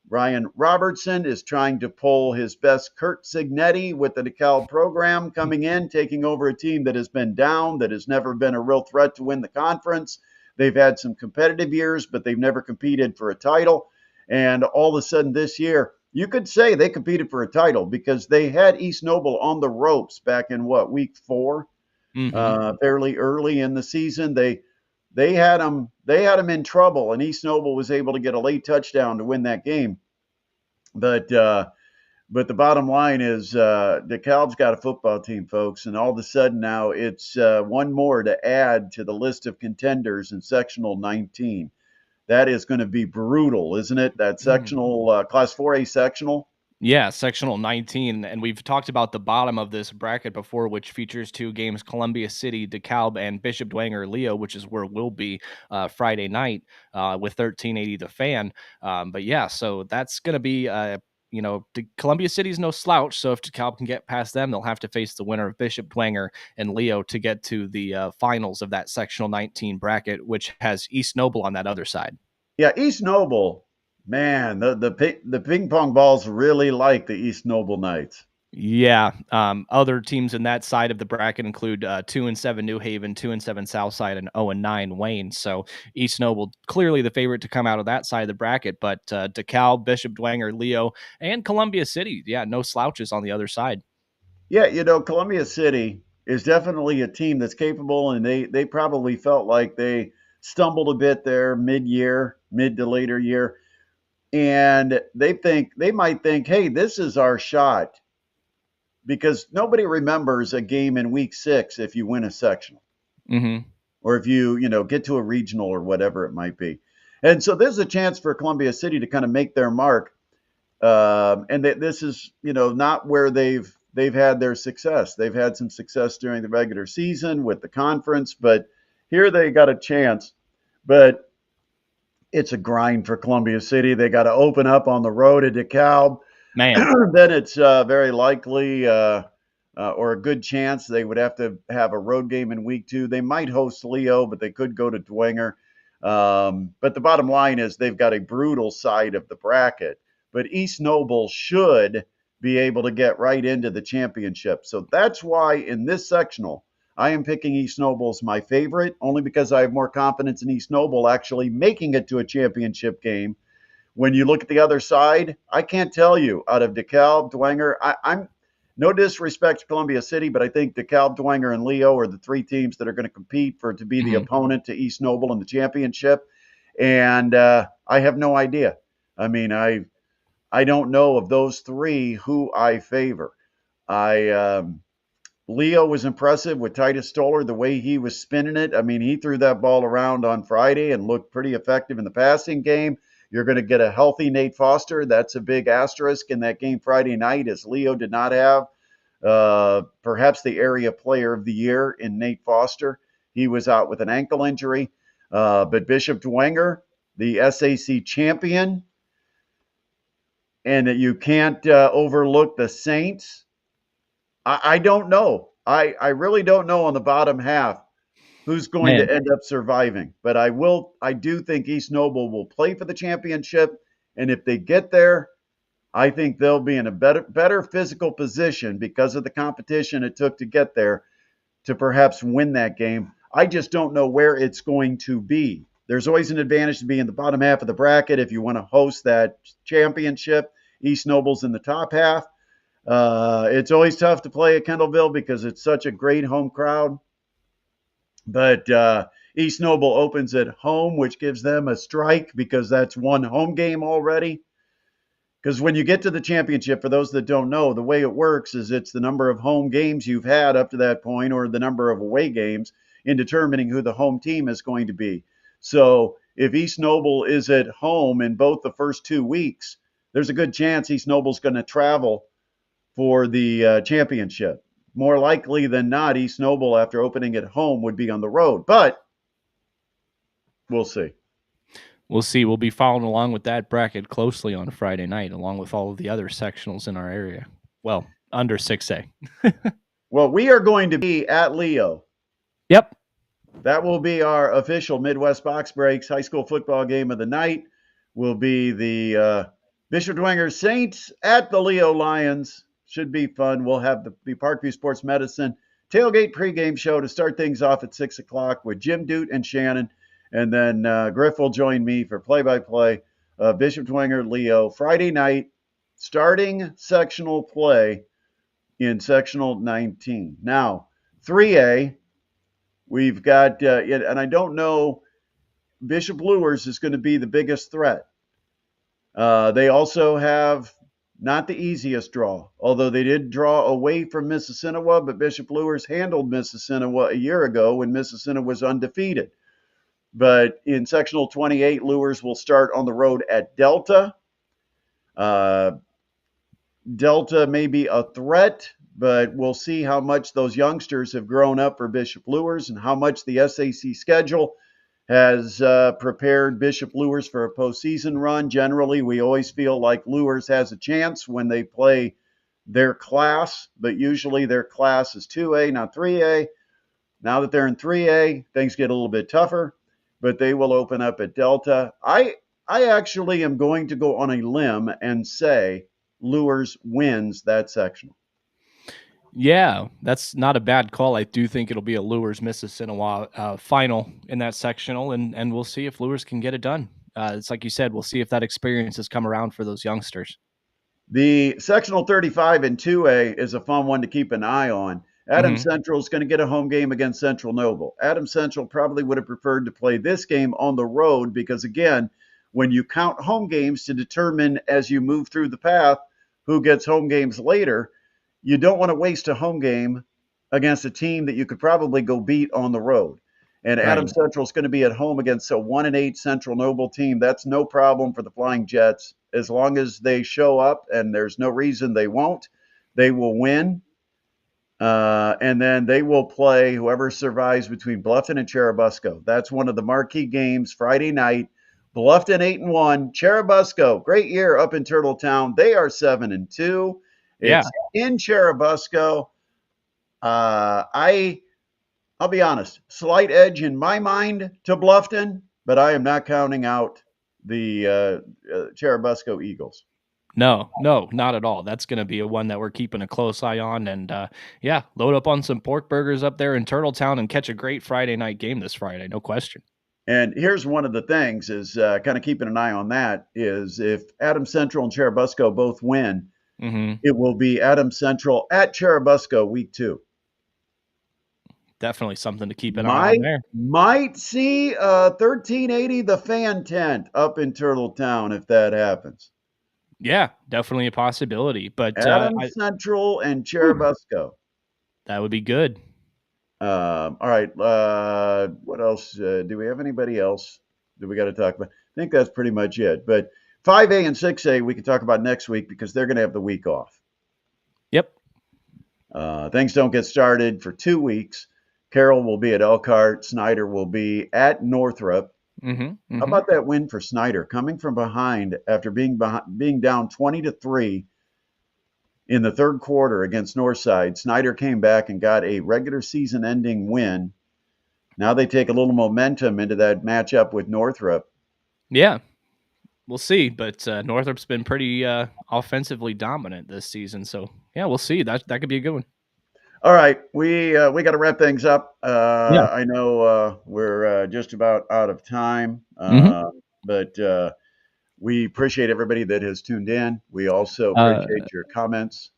Speaker 1: Ryan Robertson is trying to pull his best Kurt Signetti with the DeKalb program coming in, taking over a team that has been down, that has never been a real threat to win the conference. They've had some competitive years, but they've never competed for a title. And all of a sudden this year, you could say they competed for a title because they had East Noble on the ropes back in week 4,
Speaker 2: Hmm.
Speaker 1: fairly early in the season. They had them in trouble, and East Noble was able to get a late touchdown to win that game. But but the bottom line is DeKalb's got a football team, folks, and all of a sudden now it's one more to add to the list of contenders in sectional 19. That is going to be brutal, isn't it? That sectional class 4A sectional.
Speaker 2: Yeah, sectional 19. And we've talked about the bottom of this bracket before, which features two games: Columbia City, DeKalb, and Bishop Dwenger Leo, which is where we'll be Friday night with 1380 The Fan. But yeah, so that's going to be. Columbia City's no slouch. So if DeKalb can get past them, they'll have to face the winner of Bishop Dwenger and Leo to get to the finals of that sectional 19 bracket, which has East Noble on that other side.
Speaker 1: Yeah, East Noble, man, the ping pong balls really like the East Noble Knights.
Speaker 2: Yeah. Other teams in that side of the bracket include 2-7 New Haven, 2-7 Southside, and 0-9 Wayne. So East Noble clearly the favorite to come out of that side of the bracket, but DeKalb, Bishop Dwenger, Leo, and Columbia City, yeah, no slouches on the other side.
Speaker 1: Yeah, Columbia City is definitely a team that's capable, and they probably felt like they stumbled a bit there mid to later year, and they might think, hey, this is our shot because nobody remembers a game in week 6 if you win a sectional
Speaker 2: Hmm.
Speaker 1: or if you get to a regional or whatever it might be, and so there's a chance for Columbia City to kind of make their mark. And this is, not where they've had their success. They've had some success during the regular season with the conference, but here they got a chance. But it's a grind for Columbia City. They got to open up on the road at DeKalb.
Speaker 2: Man.
Speaker 1: Then it's very likely or a good chance they would have to have a road game in week 2. They might host Leo, but they could go to Dwenger. But the bottom line is they've got a brutal side of the bracket. But East Noble should be able to get right into the championship. So that's why in this sectional, I am picking East Noble as my favorite, only because I have more confidence in East Noble actually making it to a championship game. When you look at the other side, I can't tell you out of DeKalb, Dwenger. I'm no disrespect to Columbia City, but I think DeKalb, Dwenger, and Leo are the 3 teams that are going to compete to be the
Speaker 2: Hmm.
Speaker 1: opponent to East Noble in the championship. And I have no idea. I mean, I don't know of those 3 who I favor. I Leo was impressive with Titus Stoller, the way he was spinning it. I mean, he threw that ball around on Friday and looked pretty effective in the passing game. You're going to get a healthy Nate Foster. That's a big asterisk in that game Friday night, as Leo did not have perhaps the area player of the year in Nate Foster. He was out with an ankle injury. But Bishop Dwenger, the SAC champion, and that you can't overlook the Saints. I don't know. I really don't know on the bottom half who's going
Speaker 2: Man.
Speaker 1: to end up surviving. But I do think East Noble will play for the championship. And if they get there, I think they'll be in a better physical position because of the competition it took to get there to perhaps win that game. I just don't know where it's going to be. There's always an advantage to be in the bottom half of the bracket if you want to host that championship. East Noble's in the top half. It's always tough to play at Kendallville because it's such a great home crowd. But East Noble opens at home, which gives them a strike because that's one home game already. Because when you get to the championship, for those that don't know, the way it works is it's the number of home games you've had up to that point or the number of away games in determining who the home team is going to be. So if East Noble is at home in both the first 2 weeks, there's a good chance East Noble's going to travel for the championship. More likely than not, East Noble, after opening at home, would be on the road. But we'll see.
Speaker 2: We'll see. We'll be following along with that bracket closely on Friday night, along with all of the other sectionals in our area. Well, under 6A.
Speaker 1: Well, we are going to be at Leo.
Speaker 2: Yep.
Speaker 1: That will be our official Midwest Box Breaks high school football game of the night. Will be the Bishop Dwenger Saints at the Leo Lions. Should be fun. We'll have the Parkview Sports Medicine tailgate pregame show to start things off at 6 o'clock with Jim Doot and Shannon. And then Griff will join me for play-by-play. Bishop Dwenger, Leo, Friday night, starting sectional play in sectional 19. Now, 3A, we've got, and I don't know, Bishop Luers is going to be the biggest threat. They also have not the easiest draw, although they did draw away from Mississinawa, but Bishop Luers handled Mississinawa a year ago when Mississinawa was undefeated. But in sectional 28, Luers will start on the road at Delta. Delta may be a threat, but we'll see how much those youngsters have grown up for Bishop Luers and how much the SAC schedule has prepared Bishop Luers for a postseason run. Generally, we always feel like Luers has a chance when they play their class, but usually their class is 2A, not 3A. Now that they're in 3A, things get a little bit tougher, but they will open up at Delta. I actually am going to go on a limb and say Luers wins that sectional.
Speaker 2: Yeah, that's not a bad call. I do think it'll be a Luers Mississinawa final in that sectional, and we'll see if Luers can get it done. It's like you said, we'll see if that experience has come around for those youngsters.
Speaker 1: The sectional 35 in 2A is a fun one to keep an eye on. Adams Central is going to get a home game against Central Noble. Adams Central probably would have preferred to play this game on the road because, again, when you count home games to determine as you move through the path who gets home games later, you don't want to waste a home game against a team that you could probably go beat on the road. And
Speaker 2: Right.
Speaker 1: Adams Central is going to be at home against a 1-8 Central Noble team. That's no problem for the Flying Jets. As long as they show up, and there's no reason they won't, they will win. And then they will play whoever survives between Bluffton and Cherubusco. That's one of the marquee games Friday night. Bluffton 8-1, Cherubusco, great year up in Turtletown. They are 7-2.
Speaker 2: Yeah.
Speaker 1: It's in Cherubusco. I'll be honest, slight edge in my mind to Bluffton, but I am not counting out the Cherubusco Eagles.
Speaker 2: No, not at all. That's going to be a one that we're keeping a close eye on. And yeah, load up on some pork burgers up there in Turtletown and catch a great Friday night game this Friday. No question.
Speaker 1: And here's one of the things is kind of keeping an eye on that is if Adams Central and Cherubusco both win, it will be Adams Central at Cherubusco week 2.
Speaker 2: Definitely something to keep an eye on there.
Speaker 1: Might see 1380 the fan tent up in Turtletown if that happens.
Speaker 2: Yeah, definitely a possibility. But
Speaker 1: Adams Central and Cherubusco.
Speaker 2: That would be good.
Speaker 1: All right. What else? Do we have anybody else that we got to talk about? I think that's pretty much it. But 5A and 6A we can talk about next week because they're going to have the week off.
Speaker 2: Yep.
Speaker 1: Things don't get started for 2 weeks. Carroll will be at Elkhart. Snyder will be at Northrop. How about that win for Snyder? Coming from behind after being down 20-3 in the third quarter against Northside, Snyder came back and got a regular season ending win. Now they take a little momentum into that matchup with Northrop.
Speaker 2: Yeah. We'll see, but Northrop's been pretty offensively dominant this season. So, yeah, we'll see. That could be a good one.
Speaker 1: All right, we got to wrap things up.
Speaker 2: Yeah.
Speaker 1: I know we're just about out of time,
Speaker 2: Hmm.
Speaker 1: but we appreciate everybody that has tuned in. We also
Speaker 2: Uh,
Speaker 1: appreciate your comments.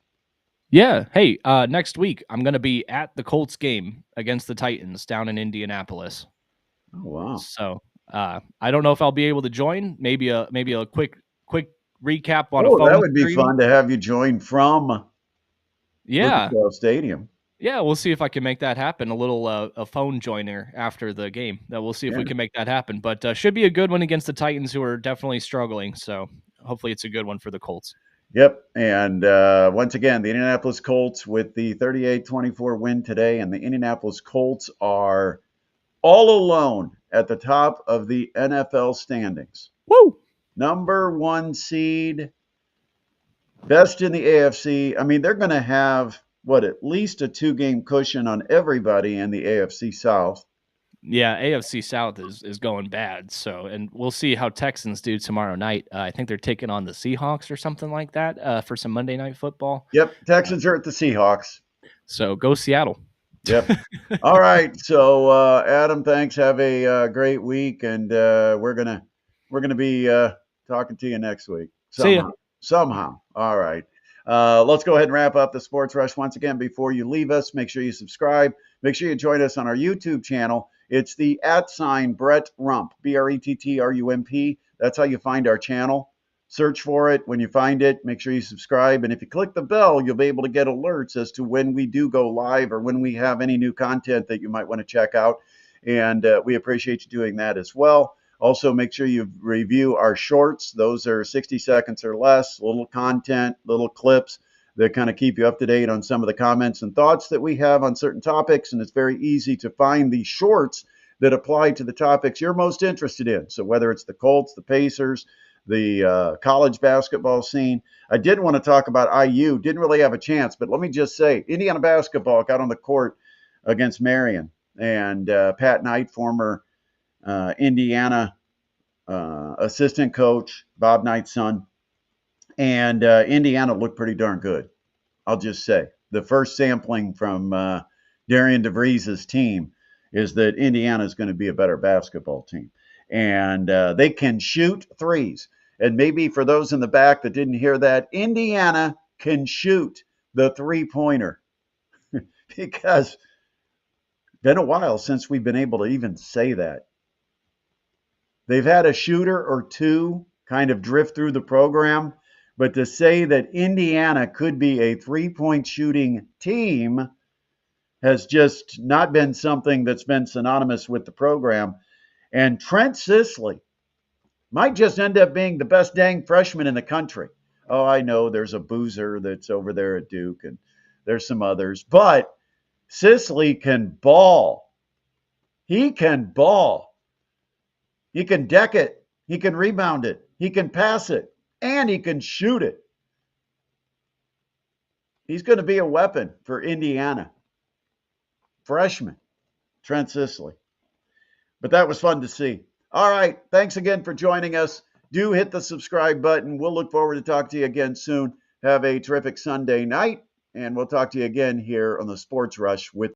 Speaker 2: yeah. Hey, next week I'm gonna be at the Colts game against the Titans down in Indianapolis.
Speaker 1: Oh wow!
Speaker 2: So I don't know if I'll be able to join. Maybe a quick recap on a
Speaker 1: Oh, that
Speaker 2: phone
Speaker 1: would be
Speaker 2: stream.
Speaker 1: fun to have you join from Lucas
Speaker 2: Yeah.
Speaker 1: Oil Stadium.
Speaker 2: Yeah, we'll see if I can make that happen. A little a phone joiner after the game. That we'll see if
Speaker 1: Yeah.
Speaker 2: we can make that happen. But should be a good one against the Titans, who are definitely struggling. So hopefully, it's a good one for the Colts.
Speaker 1: Yep. And once again, the Indianapolis Colts with the 38-24 win today, and the Indianapolis Colts are all alone at the top of the NFL standings.
Speaker 2: Woo!
Speaker 1: Number one seed, best in the AFC. I mean, they're going to have what, at least a 2 game cushion on everybody in the AFC South.
Speaker 2: Yeah, AFC South is going bad. So, and we'll see how Texans do tomorrow night. I think they're taking on the Seahawks or something like that for some Monday Night Football.
Speaker 1: Yep,
Speaker 2: Uh,
Speaker 1: Texans are at the Seahawks.
Speaker 2: so go Seattle.
Speaker 1: Yep. All right. So Adam, thanks. Have a great week, and we're gonna be talking to you next week
Speaker 2: See ya.
Speaker 1: somehow. Somehow. All right. Let's go ahead and wrap up the Sports Rush once again. Before you leave us, make sure you subscribe. Make sure you join us on our YouTube channel. It's the @ Brett Rump, BRETTRUMP. That's how you find our channel. Search for it. When you find it, make sure you subscribe. And if you click the bell, you'll be able to get alerts as to when we do go live or when we have any new content that you might want to check out. And we appreciate you doing that as well. Also, make sure you review our shorts. Those are 60 seconds or less, little content, little clips that kind of keep you up to date on some of the comments and thoughts that we have on certain topics. And it's very easy to find the shorts that apply to the topics you're most interested in. So whether it's the Colts, the Pacers, the college basketball scene. I did want to talk about IU. Didn't really have a chance, but let me just say, Indiana basketball got on the court against Marion, and Pat Knight, former Indiana assistant coach, Bob Knight's son, and Indiana looked pretty darn good. I'll just say the first sampling from Darian DeVries's team is that Indiana is going to be a better basketball team, and they can shoot threes. And maybe for those in the back that didn't hear that, Indiana can shoot the 3-pointer because it's been a while since we've been able to even say that. They've had a shooter or two kind of drift through the program, but to say that Indiana could be a 3-point shooting team has just not been something that's been synonymous with the program. And Trent Sisley might just end up being the best dang freshman in the country. Oh, I know there's a boozer that's over there at Duke, and there's some others, but Sisley can ball. He can ball. He can deck it. He can rebound it. He can pass it. And he can shoot it. He's going to be a weapon for Indiana. Freshman, Trent Sisley. But that was fun to see. All right. Thanks again for joining us. Do hit the subscribe button. We'll look forward to talking to you again soon. Have a terrific Sunday night. And we'll talk to you again here on the Sports Rush with